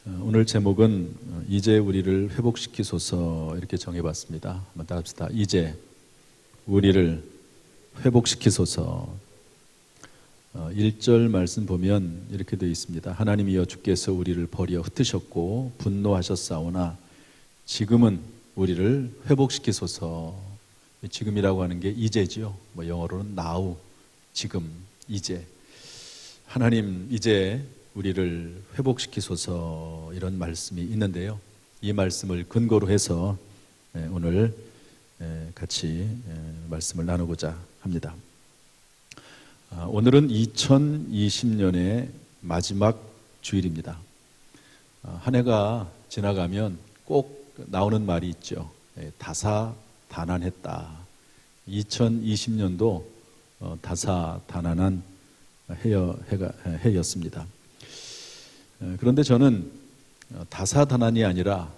오늘 제목은 이제 우리를 회복시키소서 이렇게 정해봤습니다. 한번 따라합시다. 이제 우리를 회복시키소서. 1절 말씀 보면 이렇게 되어 있습니다. 하나님이여 주께서 우리를 버려 흩으셨고 분노하셨사오나 지금은 우리를 회복시키소서. 지금이라고 하는 게 이제지요. 영어로는 now, 지금, 이제. 하나님 이제 우리를 회복시키소서, 이런 말씀이 있는데요. 이 말씀을 근거로 해서 오늘 같이 말씀을 나누고자 합니다. 오늘은 2020년의 마지막 주일입니다. 한 해가 지나가면 꼭 나오는 말이 있죠. 다사다난했다. 2020년도 다사다난한 해였습니다. 그런데 저는 다사다난이 아니라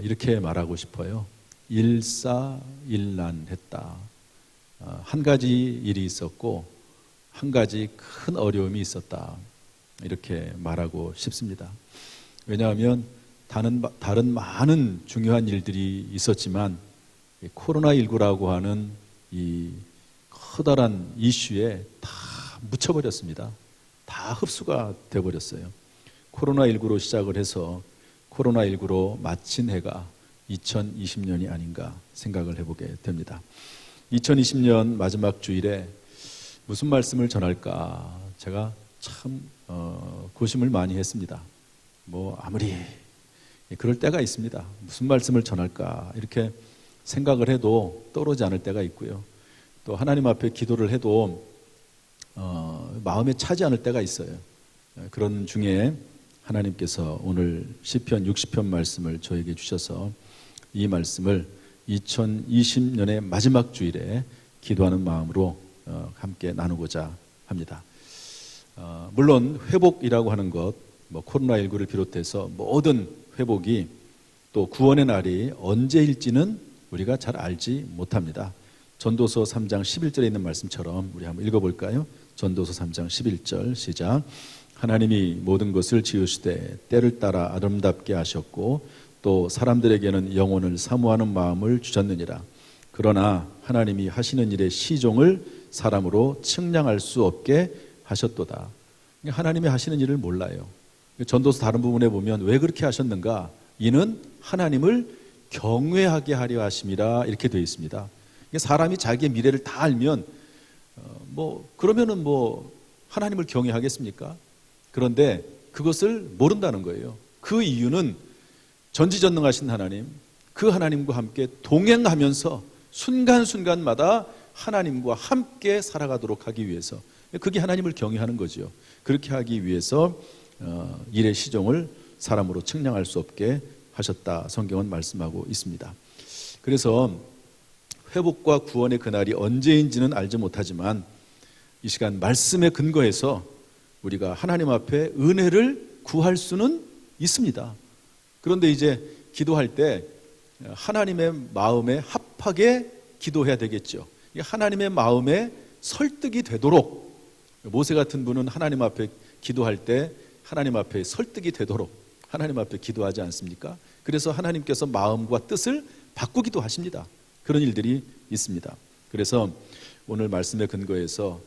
이렇게 말하고 싶어요. 일사일난했다. 한 가지 일이 있었고 한 가지 큰 어려움이 있었다. 이렇게 말하고 싶습니다. 왜냐하면 다른 많은 중요한 일들이 있었지만 코로나19라고 하는 이 커다란 이슈에 다 묻혀버렸습니다. 다 흡수가 되어버렸어요. 코로나19로 시작을 해서 코로나19로 마친 해가 2020년이 아닌가 생각을 해보게 됩니다. 2020년 마지막 주일에 무슨 말씀을 전할까 제가 참 고심을 많이 했습니다. 아무리 그럴 때가 있습니다. 무슨 말씀을 전할까 이렇게 생각을 해도 떠오르지 않을 때가 있고요. 또 하나님 앞에 기도를 해도 마음에 차지 않을 때가 있어요. 그런 중에 하나님께서 오늘 시편 60편 말씀을 저에게 주셔서 이 말씀을 2020년의 마지막 주일에 기도하는 마음으로 함께 나누고자 합니다. 물론 회복이라고 하는 것, 코로나19를 비롯해서 모든 회복이 또 구원의 날이 언제일지는 우리가 잘 알지 못합니다. 전도서 3장 11절에 있는 말씀처럼 우리 한번 읽어볼까요? 전도서 3장 11절 시작. 하나님이 모든 것을 지으시되 때를 따라 아름답게 하셨고 또 사람들에게는 영혼을 사모하는 마음을 주셨느니라. 그러나 하나님이 하시는 일의 시종을 사람으로 측량할 수 없게 하셨도다. 하나님이 하시는 일을 몰라요. 전도서 다른 부분에 보면 왜 그렇게 하셨는가? 이는 하나님을 경외하게 하려 하심이라 이렇게 되어 있습니다. 사람이 자기의 미래를 다 알면 그러면은 하나님을 경외하겠습니까? 그런데 그것을 모른다는 거예요. 그 이유는 전지전능하신 하나님, 그 하나님과 함께 동행하면서 순간순간마다 하나님과 함께 살아가도록 하기 위해서, 그게 하나님을 경외하는 거죠. 그렇게 하기 위해서 일의 시종을 사람으로 측량할 수 없게 하셨다, 성경은 말씀하고 있습니다. 그래서 회복과 구원의 그날이 언제인지는 알지 못하지만 이 시간 말씀에 근거해서 우리가 하나님 앞에 은혜를 구할 수는 있습니다. 그런데 이제 기도할 때 하나님의 마음에 합하게 기도해야 되겠죠. 하나님의 마음에 설득이 되도록, 모세 같은 분은 하나님 앞에 기도할 때 하나님 앞에 설득이 되도록 하나님 앞에 기도하지 않습니까? 그래서 하나님께서 마음과 뜻을 바꾸기도 하십니다. 그런 일들이 있습니다. 그래서 오늘 말씀에 근거해서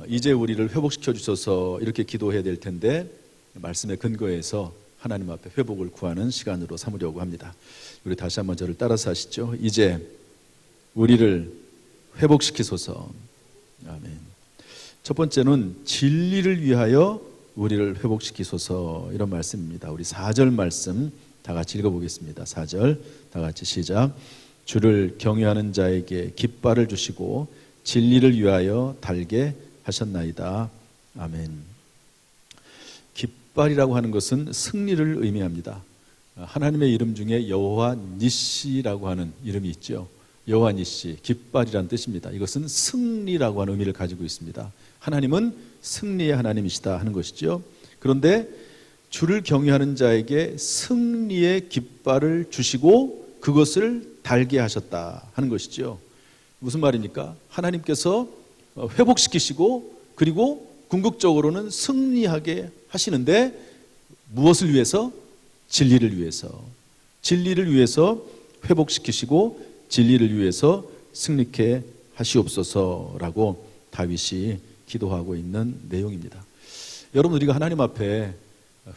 이제 우리를 회복시켜 주셔서 이렇게 기도해야 될 텐데 말씀에 근거해서 하나님 앞에 회복을 구하는 시간으로 삼으려고 합니다. 우리 다시 한번 저를 따라서 하시죠. 이제 우리를 회복시키소서. 아멘. 첫 번째는 진리를 위하여 우리를 회복시키소서, 이런 말씀입니다. 우리 4절 말씀 다 같이 읽어보겠습니다. 4절 다 같이 시작. 주를 경외하는 자에게 깃발을 주시고 진리를 위하여 달게 하셨나이다. 아멘. 깃발이라고 하는 것은 승리를 의미합니다. 하나님의 이름 중에 여호와 니시라고 하는 이름이 있죠. 여호와 니시, 깃발이란 뜻입니다. 이것은 승리라고 하는 의미를 가지고 있습니다. 하나님은 승리의 하나님이시다 하는 것이죠. 그런데 주를 경외하는 자에게 승리의 깃발을 주시고 그것을 달게 하셨다 하는 것이죠. 무슨 말입니까? 하나님께서 회복시키시고 그리고 궁극적으로는 승리하게 하시는데 무엇을 위해서? 진리를 위해서 회복시키시고 진리를 위해서 승리케 하시옵소서라고 다윗이 기도하고 있는 내용입니다. 여러분, 우리가 하나님 앞에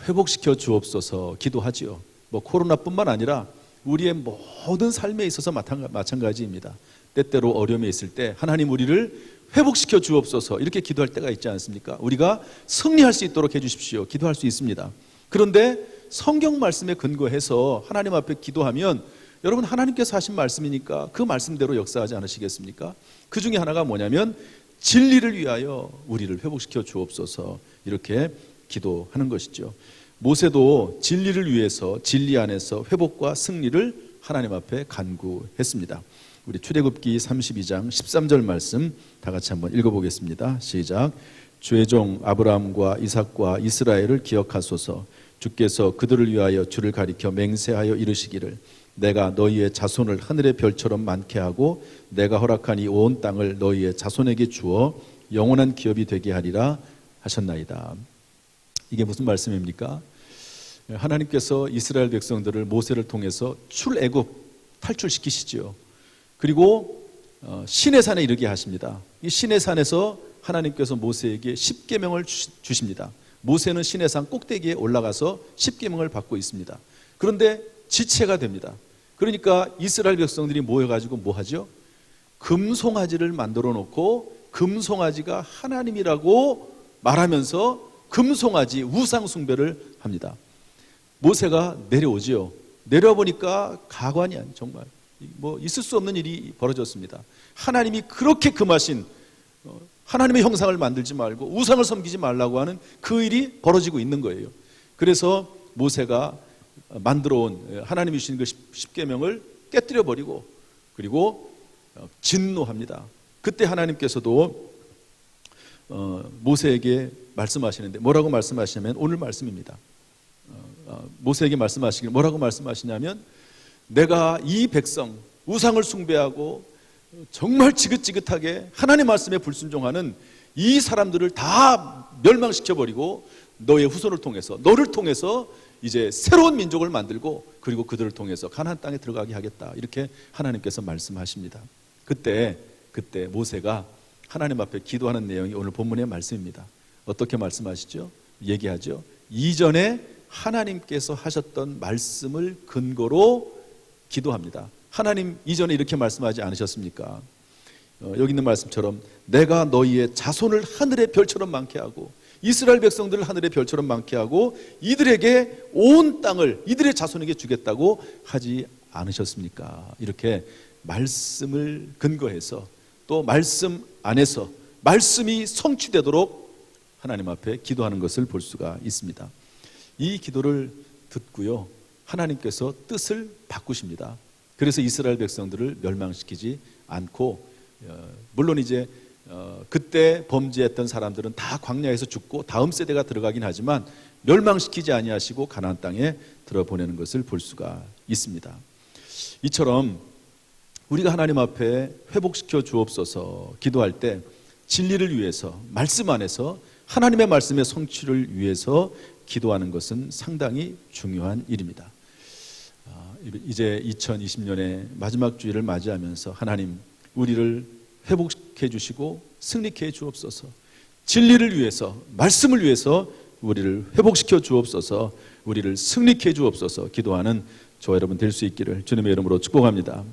회복시켜 주옵소서 기도하지요. 코로나뿐만 아니라 우리의 모든 삶에 있어서 마찬가지입니다. 때때로 어려움에 있을 때 하나님 우리를 회복시켜 주옵소서 이렇게 기도할 때가 있지 않습니까? 우리가 승리할 수 있도록 해주십시오. 기도할 수 있습니다. 그런데 성경 말씀에 근거해서 하나님 앞에 기도하면 여러분, 하나님께서 하신 말씀이니까 그 말씀대로 역사하지 않으시겠습니까? 그 중에 하나가 뭐냐면 진리를 위하여 우리를 회복시켜 주옵소서 이렇게 기도하는 것이죠. 모세도 진리를 위해서 진리 안에서 회복과 승리를 하나님 앞에 간구했습니다. 우리 출애굽기 32장 13절 말씀 다 같이 한번 읽어보겠습니다. 시작. 주의 종 아브라함과 이삭과 이스라엘을 기억하소서. 주께서 그들을 위하여 주를 가리켜 맹세하여 이르시기를 내가 너희의 자손을 하늘의 별처럼 많게 하고 내가 허락한 이 온 땅을 너희의 자손에게 주어 영원한 기업이 되게 하리라 하셨나이다. 이게 무슨 말씀입니까? 하나님께서 이스라엘 백성들을 모세를 통해서 출애굽 탈출시키시지요. 그리고 시내산에 이르게 하십니다. 이 시내산에서 하나님께서 모세에게 십계명을 주십니다. 모세는 시내산 꼭대기에 올라가서 십계명을 받고 있습니다. 그런데 지체가 됩니다. 그러니까 이스라엘 백성들이 모여가지고 뭐 하죠? 금송아지를 만들어 놓고 금송아지가 하나님이라고 말하면서 금송아지 우상 숭배를 합니다. 모세가 내려오지요. 내려보니까 가관이 아니 정말 있을 수 없는 일이 벌어졌습니다. 하나님이 그렇게 금하신 하나님의 형상을 만들지 말고 우상을 섬기지 말라고 하는 그 일이 벌어지고 있는 거예요. 그래서 모세가 만들어 온 하나님이 주신 그 십계명을 깨뜨려 버리고 그리고 진노합니다. 그때 하나님께서도 모세에게 말씀하시는데 뭐라고 말씀하시냐면 오늘 말씀입니다. 모세에게 말씀하시길 뭐라고 말씀하시냐면 내가 이 백성 우상을 숭배하고 정말 지긋지긋하게 하나님 말씀에 불순종하는 이 사람들을 다 멸망시켜버리고 너의 후손을 통해서 너를 통해서 이제 새로운 민족을 만들고 그리고 그들을 통해서 가나안 땅에 들어가게 하겠다 이렇게 하나님께서 말씀하십니다. 그때 모세가 하나님 앞에 기도하는 내용이 오늘 본문의 말씀입니다. 어떻게 말씀하시죠? 얘기하죠. 이전에 하나님께서 하셨던 말씀을 근거로 기도합니다. 하나님 이전에 이렇게 말씀하지 않으셨습니까? 여기 있는 말씀처럼 내가 너희의 자손을 하늘의 별처럼 많게 하고 이스라엘 백성들을 하늘의 별처럼 많게 하고 이들에게 온 땅을 이들의 자손에게 주겠다고 하지 않으셨습니까? 이렇게 말씀을 근거해서 또 말씀 안에서 말씀이 성취되도록 하나님 앞에 기도하는 것을 볼 수가 있습니다. 이 기도를 듣고요, 하나님께서 뜻을 바꾸십니다. 그래서 이스라엘 백성들을 멸망시키지 않고 물론 이제 그때 범죄했던 사람들은 다 광야에서 죽고 다음 세대가 들어가긴 하지만 멸망시키지 아니하시고 가나안 땅에 들어보내는 것을 볼 수가 있습니다. 이처럼 우리가 하나님 앞에 회복시켜 주옵소서 기도할 때 진리를 위해서 말씀 안에서 하나님의 말씀의 성취를 위해서 기도하는 것은 상당히 중요한 일입니다. 이제 2020년의 마지막 주일을 맞이하면서 하나님 우리를 회복해 주시고 승리케 해 주옵소서. 진리를 위해서 말씀을 위해서 우리를 회복시켜 주옵소서. 우리를 승리케 해 주옵소서. 기도하는 저와 여러분 될 수 있기를 주님의 이름으로 축복합니다.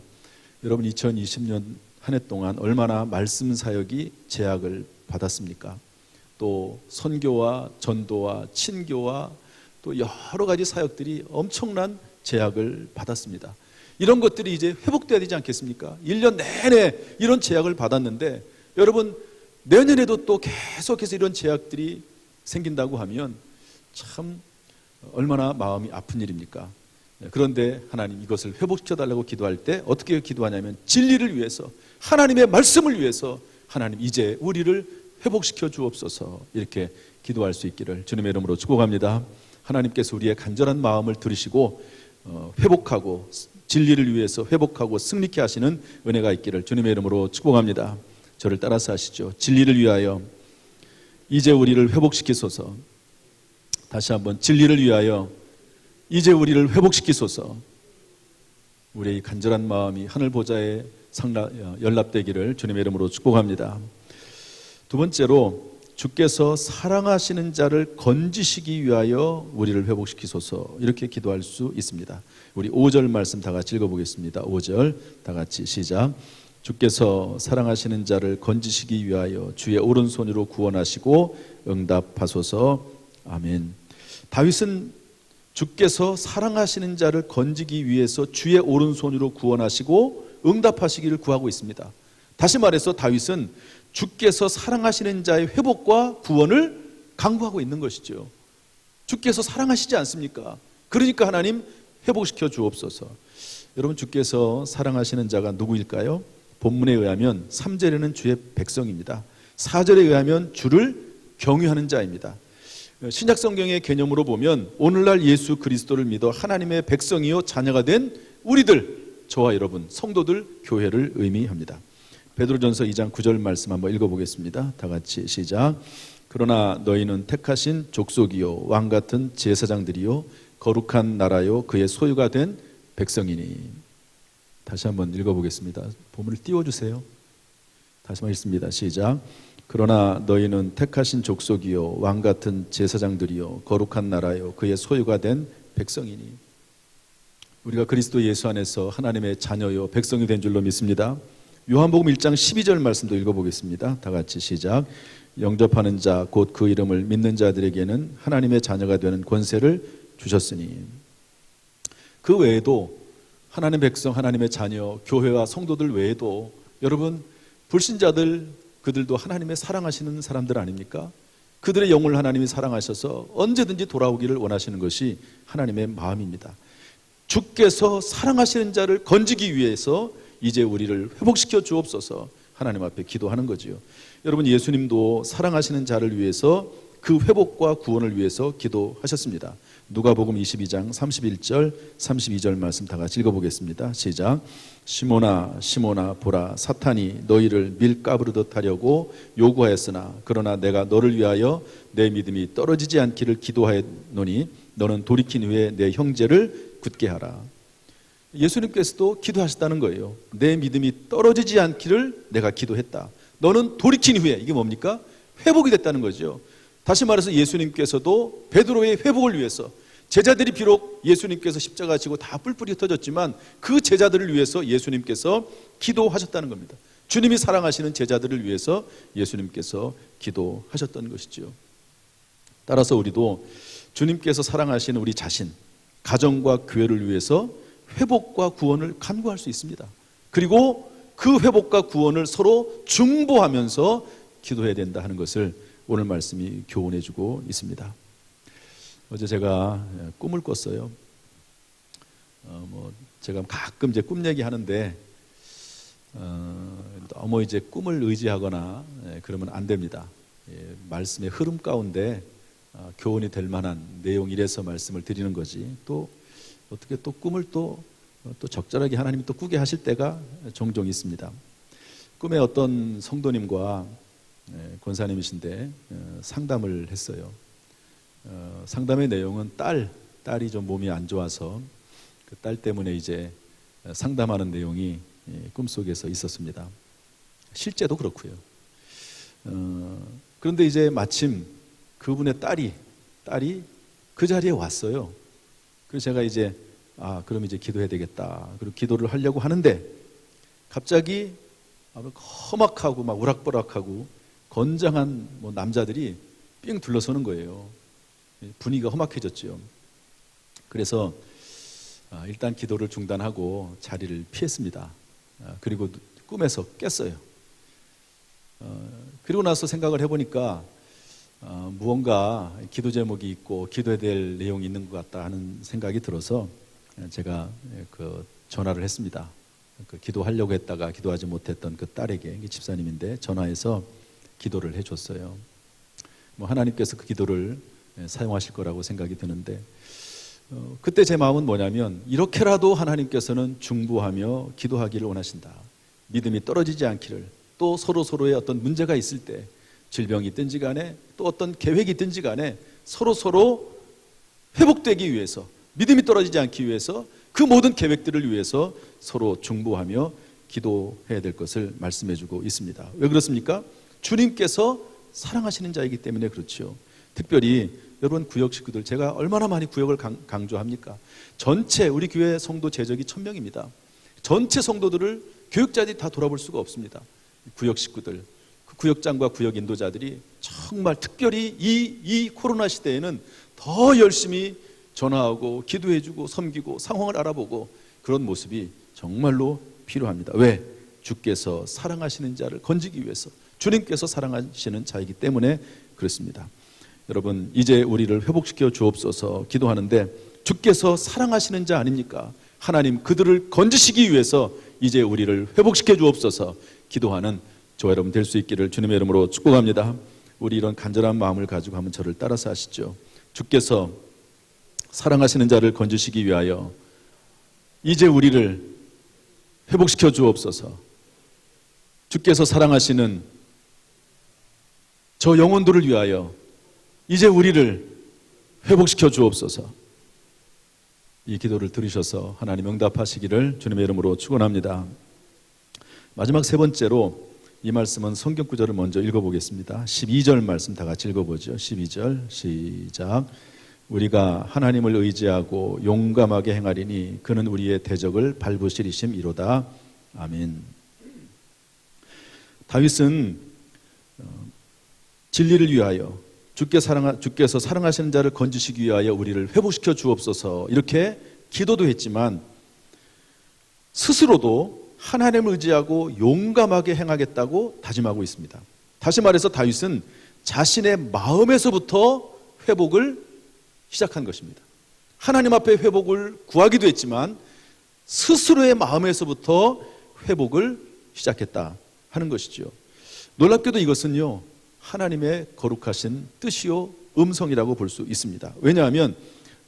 여러분 2020년 한 해 동안 얼마나 말씀 사역이 제약을 받았습니까? 또 선교와 전도와 친교와 또 여러 가지 사역들이 엄청난 제약을 받았습니다. 이런 것들이 이제 회복돼야 되지 않겠습니까? 1년 내내 이런 제약을 받았는데 여러분 내년에도 또 계속해서 이런 제약들이 생긴다고 하면 참 얼마나 마음이 아픈 일입니까? 그런데 하나님 이것을 회복시켜달라고 기도할 때 어떻게 기도하냐면 진리를 위해서 하나님의 말씀을 위해서 하나님 이제 우리를 회복시켜 주옵소서 이렇게 기도할 수 있기를 주님의 이름으로 축복합니다. 하나님께서 우리의 간절한 마음을 들으시고 회복하고 진리를 위해서 회복하고 승리케 하시는 은혜가 있기를 주님의 이름으로 축복합니다. 저를 따라서 하시죠. 진리를 위하여 이제 우리를 회복시키소서. 다시 한번 진리를 위하여 이제 우리를 회복시키소서. 우리의 간절한 마음이 하늘 보좌에 연락되기를 주님의 이름으로 축복합니다. 두 번째로, 주께서 사랑하시는 자를 건지시기 위하여 우리를 회복시키소서, 이렇게 기도할 수 있습니다. 우리 5절 말씀 다 같이 읽어보겠습니다. 5절 다 같이 시작. 주께서 사랑하시는 자를 건지시기 위하여 주의 오른손으로 구원하시고 응답하소서. 아멘. 다윗은 주께서 사랑하시는 자를 건지기 위해서 주의 오른손으로 구원하시고 응답하시기를 구하고 있습니다. 다시 말해서 다윗은 주께서 사랑하시는 자의 회복과 구원을 강구하고 있는 것이죠. 주께서 사랑하시지 않습니까? 그러니까 하나님 회복시켜 주옵소서. 여러분, 주께서 사랑하시는 자가 누구일까요? 본문에 의하면 3절에는 주의 백성입니다. 4절에 의하면 주를 경유하는 자입니다. 신약 성경의 개념으로 보면 오늘날 예수 그리스도를 믿어 하나님의 백성이요 자녀가 된 우리들, 저와 여러분 성도들, 교회를 의미합니다. 베드로전서 2장 9절 말씀 한번 읽어보겠습니다. 다 같이 시작. 그러나 너희는 택하신 족속이요 왕같은 제사장들이요 거룩한 나라요 그의 소유가 된 백성이니. 다시 한번 읽어보겠습니다. 본문을 띄워주세요. 다시 한번 읽습니다. 시작. 그러나 너희는 택하신 족속이요 왕같은 제사장들이요 거룩한 나라요 그의 소유가 된 백성이니. 우리가 그리스도 예수 안에서 하나님의 자녀요 백성이 된 줄로 믿습니다. 요한복음 1장 12절 말씀도 읽어보겠습니다. 다 같이 시작. 영접하는 자 곧 그 이름을 믿는 자들에게는 하나님의 자녀가 되는 권세를 주셨으니. 그 외에도 하나님의 백성, 하나님의 자녀, 교회와 성도들 외에도 여러분 불신자들, 그들도 하나님의 사랑하시는 사람들 아닙니까? 그들의 영을 하나님이 사랑하셔서 언제든지 돌아오기를 원하시는 것이 하나님의 마음입니다. 주께서 사랑하시는 자를 건지기 위해서 이제 우리를 회복시켜 주옵소서 하나님 앞에 기도하는 거지요. 여러분, 예수님도 사랑하시는 자를 위해서 그 회복과 구원을 위해서 기도하셨습니다. 누가복음 22장 31절 32절 말씀 다 같이 읽어보겠습니다. 시작. 시몬아 시몬아 보라, 사탄이 너희를 밀가부르듯 하려고 요구하였으나 그러나 내가 너를 위하여 내 믿음이 떨어지지 않기를 기도하였노니 너는 돌이킨 후에 내 형제를 굳게 하라. 예수님께서도 기도하셨다는 거예요. 내 믿음이 떨어지지 않기를 내가 기도했다. 너는 돌이킨 후에, 이게 뭡니까? 회복이 됐다는 거죠. 다시 말해서 예수님께서도 베드로의 회복을 위해서, 제자들이 비록 예수님께서 십자가 지고 다 뿔뿔이 흩어졌지만 그 제자들을 위해서 예수님께서 기도하셨다는 겁니다. 주님이 사랑하시는 제자들을 위해서 예수님께서 기도하셨던 것이죠. 따라서 우리도 주님께서 사랑하시는 우리 자신, 가정과 교회를 위해서 회복과 구원을 간구할 수 있습니다. 그리고 그 회복과 구원을 서로 중보하면서 기도해야 된다 하는 것을 오늘 말씀이 교훈해 주고 있습니다. 어제 제가 꿈을 꿨어요. 제가 가끔 이제 꿈 얘기하는데 너무 이제 꿈을 의지하거나 그러면 안 됩니다. 말씀의 흐름 가운데 교훈이 될 만한 내용, 이래서 말씀을 드리는 거지. 또 어떻게 또 꿈을 또 적절하게 하나님이 또 꾸게 하실 때가 종종 있습니다. 꿈에 어떤 성도님과 권사님이신데 상담을 했어요. 상담의 내용은 딸이 좀 몸이 안 좋아서 그 딸 때문에 이제 상담하는 내용이 꿈속에서 있었습니다. 실제도 그렇고요. 그런데 이제 마침 그분의 딸이 그 자리에 왔어요. 그래서 제가 이제 그럼 이제 기도해야 되겠다. 그리고 기도를 하려고 하는데 갑자기 험악하고 막 우락부락하고 건장한 남자들이 삥 둘러서는 거예요. 분위기가 험악해졌죠. 그래서 일단 기도를 중단하고 자리를 피했습니다. 그리고 꿈에서 깼어요. 그리고 나서 생각을 해보니까 무언가 기도 제목이 있고 기도해야 될 내용이 있는 것 같다 하는 생각이 들어서 제가 그 전화를 했습니다. 그 기도하려고 했다가 기도하지 못했던 그 딸에게, 집사님인데 전화해서 기도를 해줬어요. 하나님께서 그 기도를 사용하실 거라고 생각이 드는데 그때 제 마음은 뭐냐면 이렇게라도 하나님께서는 중보하며 기도하기를 원하신다. 믿음이 떨어지지 않기를, 또 서로의 어떤 문제가 있을 때, 질병이 있든지 간에 또 어떤 계획이 있든지 간에 서로 회복되기 위해서, 믿음이 떨어지지 않기 위해서 그 모든 계획들을 위해서 서로 중보하며 기도해야 될 것을 말씀해주고 있습니다. 왜 그렇습니까? 주님께서 사랑하시는 자이기 때문에 그렇죠. 특별히 여러분 구역 식구들, 제가 얼마나 많이 구역을 강조합니까? 전체 우리 교회 성도 제적이 1000명입니다. 전체 성도들을 교육자들이 다 돌아볼 수가 없습니다. 구역 식구들, 그 구역장과 구역 인도자들이 정말 특별히 이 코로나 시대에는 더 열심히 전화하고 기도해주고 섬기고 상황을 알아보고 그런 모습이 정말로 필요합니다. 왜? 주께서 사랑하시는 자를 건지기 위해서, 주님께서 사랑하시는 자이기 때문에 그렇습니다. 여러분, 이제 우리를 회복시켜 주옵소서 기도하는데 주께서 사랑하시는 자 아닙니까? 하나님 그들을 건지시기 위해서 이제 우리를 회복시켜 주옵소서 기도하는 저와 여러분 될 수 있기를 주님의 이름으로 축복합니다. 우리 이런 간절한 마음을 가지고 한번 저를 따라서 하시죠. 주께서 사랑하시는 자를 건지시기 위하여 이제 우리를 회복시켜 주옵소서. 주께서 사랑하시는 저 영혼들을 위하여 이제 우리를 회복시켜 주옵소서. 이 기도를 들으셔서 하나님 응답하시기를 주님의 이름으로 축원합니다. 마지막 세 번째로 이 말씀은 성경 구절을 먼저 읽어보겠습니다. 12절 말씀 다 같이 읽어보죠. 12절 시작. 우리가 하나님을 의지하고 용감하게 행하리니 그는 우리의 대적을 밟으시리심이로다. 아멘. 다윗은 진리를 위하여 주께서 사랑하시는 자를 건지시기 위하여 우리를 회복시켜 주옵소서 이렇게 기도도 했지만 스스로도 하나님을 의지하고 용감하게 행하겠다고 다짐하고 있습니다. 다시 말해서 다윗은 자신의 마음에서부터 회복을 시작한 것입니다. 하나님 앞에 회복을 구하기도 했지만 스스로의 마음에서부터 회복을 시작했다 하는 것이죠. 놀랍게도 이것은요, 하나님의 거룩하신 뜻이요 음성이라고 볼 수 있습니다. 왜냐하면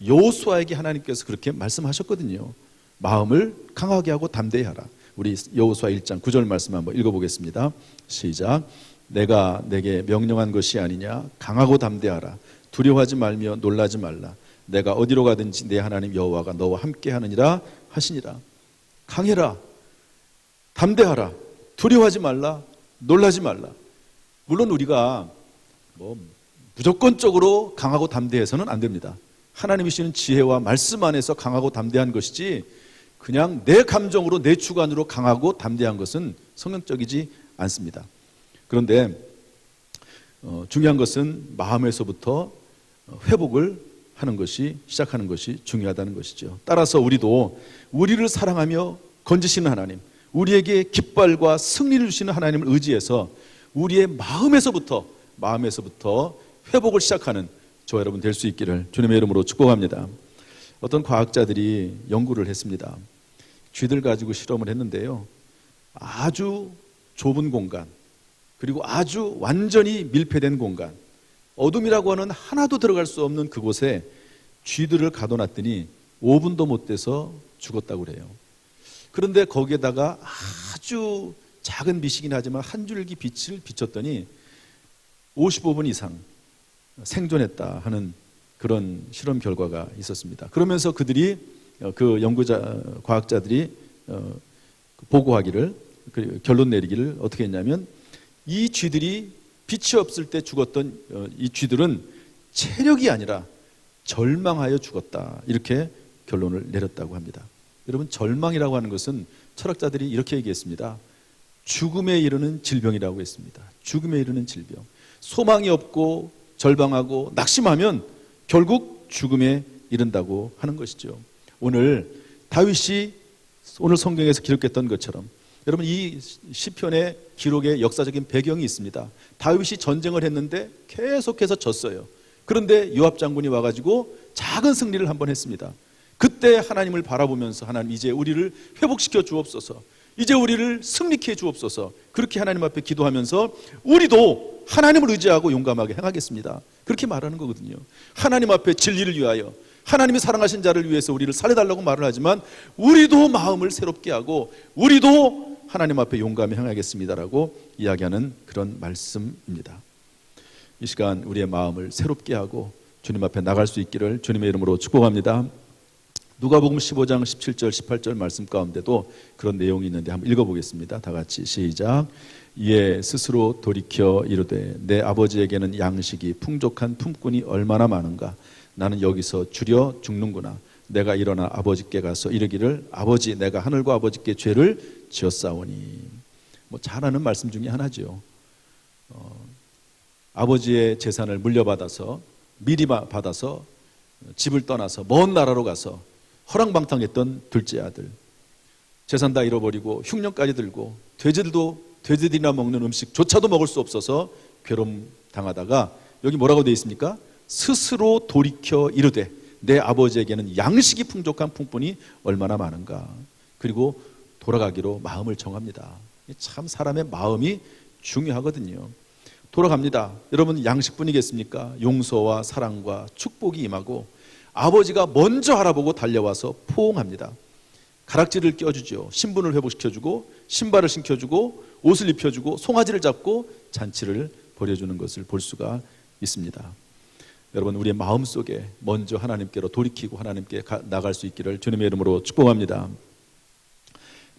여호수아에게 하나님께서 그렇게 말씀하셨거든요. 마음을 강하게 하고 담대히 하라. 우리 여호수아 1장 9절 말씀 한번 읽어보겠습니다. 시작. 내가 내게 명령한 것이 아니냐. 강하고 담대하라. 두려워하지 말며 놀라지 말라. 내가 어디로 가든지 내 하나님 여호와가 너와 함께 하느니라 하시니라. 강해라. 담대하라. 두려워하지 말라. 놀라지 말라. 물론 우리가 무조건적으로 강하고 담대해서는 안 됩니다. 하나님이 주시는 지혜와 말씀 안에서 강하고 담대한 것이지 그냥 내 감정으로 내 주관으로 강하고 담대한 것은 성경적이지 않습니다. 그런데 중요한 것은 마음에서부터 회복을 하는 것이, 시작하는 것이 중요하다는 것이죠. 따라서 우리도 우리를 사랑하며 건지시는 하나님, 우리에게 깃발과 승리를 주시는 하나님을 의지해서 우리의 마음에서부터 회복을 시작하는 저와 여러분 될 수 있기를 주님의 이름으로 축복합니다. 어떤 과학자들이 연구를 했습니다. 쥐들 가지고 실험을 했는데요, 아주 좁은 공간, 그리고 아주 완전히 밀폐된 공간, 어둠이라고 하는 하나도 들어갈 수 없는 그곳에 쥐들을 가둬놨더니 5분도 못 돼서 죽었다고 그래요. 그런데 거기에다가 아주 작은 빛이긴 하지만 한 줄기 빛을 비췄더니 55분 이상 생존했다 하는 그런 실험 결과가 있었습니다. 그러면서 그들이 과학자들이 보고하기를, 결론 내리기를 어떻게 했냐면, 이 쥐들이 빛이 없을 때 죽었던 이 쥐들은 체력이 아니라 절망하여 죽었다, 이렇게 결론을 내렸다고 합니다. 여러분, 절망이라고 하는 것은 철학자들이 이렇게 얘기했습니다. 죽음에 이르는 질병이라고 했습니다. 죽음에 이르는 질병. 소망이 없고 절망하고 낙심하면 결국 죽음에 이른다고 하는 것이죠. 오늘 다윗이 오늘 성경에서 기록했던 것처럼, 여러분, 이 시편의 기록에 역사적인 배경이 있습니다. 다윗이 전쟁을 했는데 계속해서 졌어요. 그런데 요압 장군이 와가지고 작은 승리를 한번 했습니다. 그때 하나님을 바라보면서, 하나님 이제 우리를 회복시켜 주옵소서, 이제 우리를 승리케 해 주옵소서, 그렇게 하나님 앞에 기도하면서 우리도 하나님을 의지하고 용감하게 행하겠습니다, 그렇게 말하는 거거든요. 하나님 앞에 진리를 위하여, 하나님이 사랑하신 자를 위해서 우리를 살려달라고 말을 하지만 우리도 마음을 새롭게 하고 우리도 하나님 앞에 용감히 행하겠습니다라고 이야기하는 그런 말씀입니다. 이 시간 우리의 마음을 새롭게 하고 주님 앞에 나갈 수 있기를 주님의 이름으로 축복합니다. 누가복음 15장 17절 18절 말씀 가운데도 그런 내용이 있는데 한번 읽어보겠습니다. 다 같이 시작. 이에 스스로 돌이켜 이르되 내 아버지에게는 양식이 풍족한 품꾼이 얼마나 많은가. 나는 여기서 줄여 죽는구나. 내가 일어나 아버지께 가서 이르기를 아버지 내가 하늘과 아버지께 죄를 지었사오니. 뭐 잘 아는 말씀 중에 하나죠. 아버지의 재산을 물려받아서 미리 받아서 집을 떠나서 먼 나라로 가서 허랑방탕했던 둘째 아들, 재산 다 잃어버리고 흉년까지 들고 돼지들이나 먹는 음식조차도 먹을 수 없어서 괴로움 당하다가 여기 뭐라고 되어 있습니까? 스스로 돌이켜 이르되 내 아버지에게는 양식이 풍족한 품꾼이 얼마나 많은가. 그리고 돌아가기로 마음을 정합니다. 참 사람의 마음이 중요하거든요. 돌아갑니다. 여러분 양식뿐이겠습니까? 용서와 사랑과 축복이 임하고 아버지가 먼저 알아보고 달려와서 포옹합니다. 가락지를 껴주죠. 신분을 회복시켜주고 신발을 신겨주고 옷을 입혀주고 송아지를 잡고 잔치를 벌여주는 것을 볼 수가 있습니다. 여러분 우리의 마음속에 먼저 하나님께로 돌이키고 하나님께 나갈 수 있기를 주님의 이름으로 축복합니다.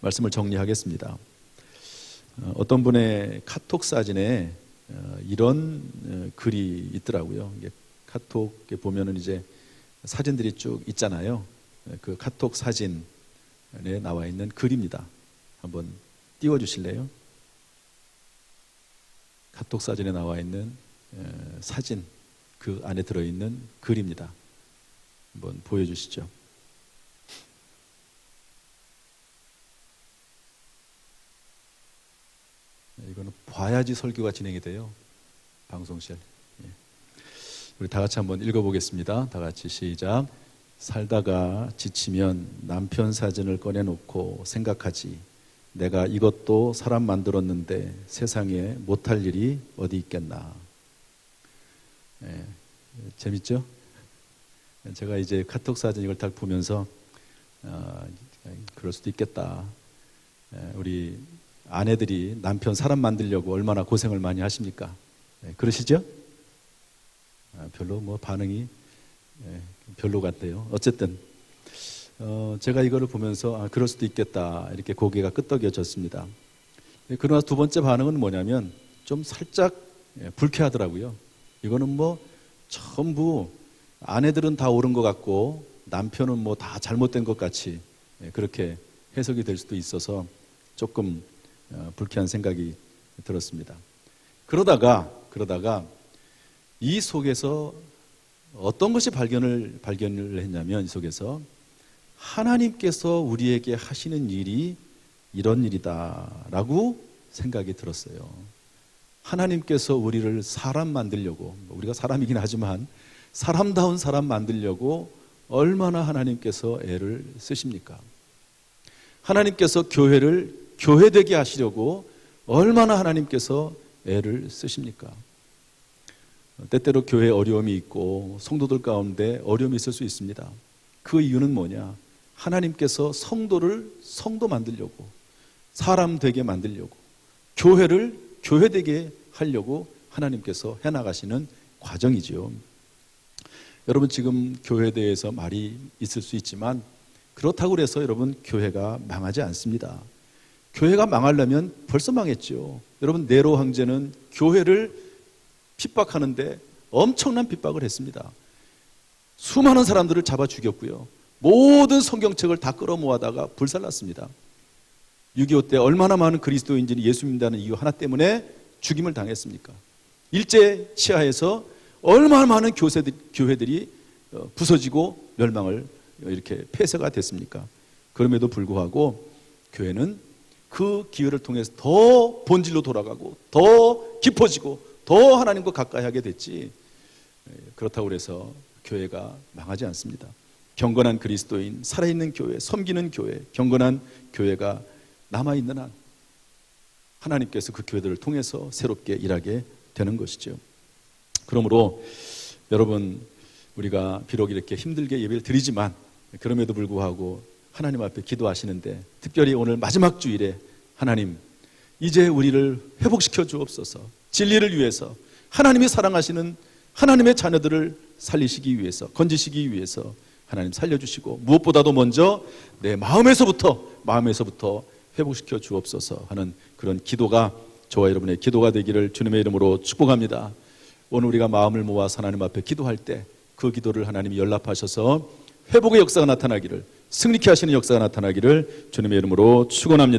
말씀을 정리하겠습니다. 어떤 분의 카톡 사진에 이런 글이 있더라고요. 카톡에 보면은 이제 사진들이 쭉 있잖아요. 그 카톡 사진에 나와 있는 글입니다. 한번 띄워주실래요? 카톡 사진에 나와 있는 사진, 그 안에 들어있는 글입니다. 한번 보여주시죠. 이거는 봐야지 설교가 진행이 돼요. 방송실. 우리 다 같이 한번 읽어보겠습니다. 다 같이 시작. 살다가 지치면 남편 사진을 꺼내놓고 생각하지. 내가 이것도 사람 만들었는데 세상에 못할 일이 어디 있겠나. 재밌죠? 제가 이제 카톡 사진 이걸 딱 보면서 그럴 수도 있겠다. 우리 아내들이 남편 사람 만들려고 얼마나 고생을 많이 하십니까? 그러시죠? 별로 뭐 반응이 별로 같대요. 어쨌든 제가 이거를 보면서 그럴 수도 있겠다 이렇게 고개가 끄덕여졌습니다. 그러나 두 번째 반응은 뭐냐면 좀 살짝 불쾌하더라고요. 이거는 뭐 전부 아내들은 다 옳은 것 같고 남편은 뭐 다 잘못된 것 같이 그렇게 해석이 될 수도 있어서 조금 불쾌한 생각이 들었습니다. 그러다가 이 속에서 어떤 것이 발견을 했냐면 이 속에서 하나님께서 우리에게 하시는 일이 이런 일이다라고 생각이 들었어요. 하나님께서 우리를 사람 만들려고, 우리가 사람이긴 하지만 사람다운 사람 만들려고 얼마나 하나님께서 애를 쓰십니까? 하나님께서 교회를 교회되게 하시려고 얼마나 하나님께서 애를 쓰십니까? 때때로 교회에 어려움이 있고 성도들 가운데 어려움이 있을 수 있습니다. 그 이유는 뭐냐? 하나님께서 성도를 성도 만들려고, 사람 되게 만들려고, 교회를 교회되게 하려고 하나님께서 해나가시는 과정이죠. 여러분 지금 교회에 대해서 말이 있을 수 있지만 그렇다고 해서 여러분 교회가 망하지 않습니다. 교회가 망하려면 벌써 망했죠. 여러분 네로 황제는 교회를 핍박하는데 엄청난 핍박을 했습니다. 수많은 사람들을 잡아 죽였고요. 모든 성경책을 다 끌어모아다가 불살랐습니다. 6.25 때 얼마나 많은 그리스도인들이 예수 믿는다는 이유 하나 때문에 죽임을 당했습니까? 일제 치하에서 얼마나 많은 교회들이 부서지고 멸망을 이렇게 폐쇄가 됐습니까? 그럼에도 불구하고 교회는 그 기회를 통해서 더 본질로 돌아가고 더 깊어지고 더 하나님과 가까이 하게 됐지, 그렇다고 해서 교회가 망하지 않습니다. 경건한 그리스도인, 살아있는 교회, 섬기는 교회, 경건한 교회가 남아있는 한 하나님께서 그 교회들을 통해서 새롭게 일하게 되는 것이죠. 그러므로 여러분 우리가 비록 이렇게 힘들게 예배를 드리지만 그럼에도 불구하고 하나님 앞에 기도하시는데 특별히 오늘 마지막 주일에 하나님 이제 우리를 회복시켜 주옵소서, 진리를 위해서 하나님이 사랑하시는 하나님의 자녀들을 살리시기 위해서, 건지시기 위해서 하나님 살려주시고 무엇보다도 먼저 내 마음에서부터 회복시켜 주옵소서 하는 그런 기도가 저와 여러분의 기도가 되기를 주님의 이름으로 축복합니다. 오늘 우리가 마음을 모아서 하나님 앞에 기도할 때 그 기도를 하나님이 연락하셔서 회복의 역사가 나타나기를, 승리케 하시는 역사가 나타나기를 주님의 이름으로 축원합니다.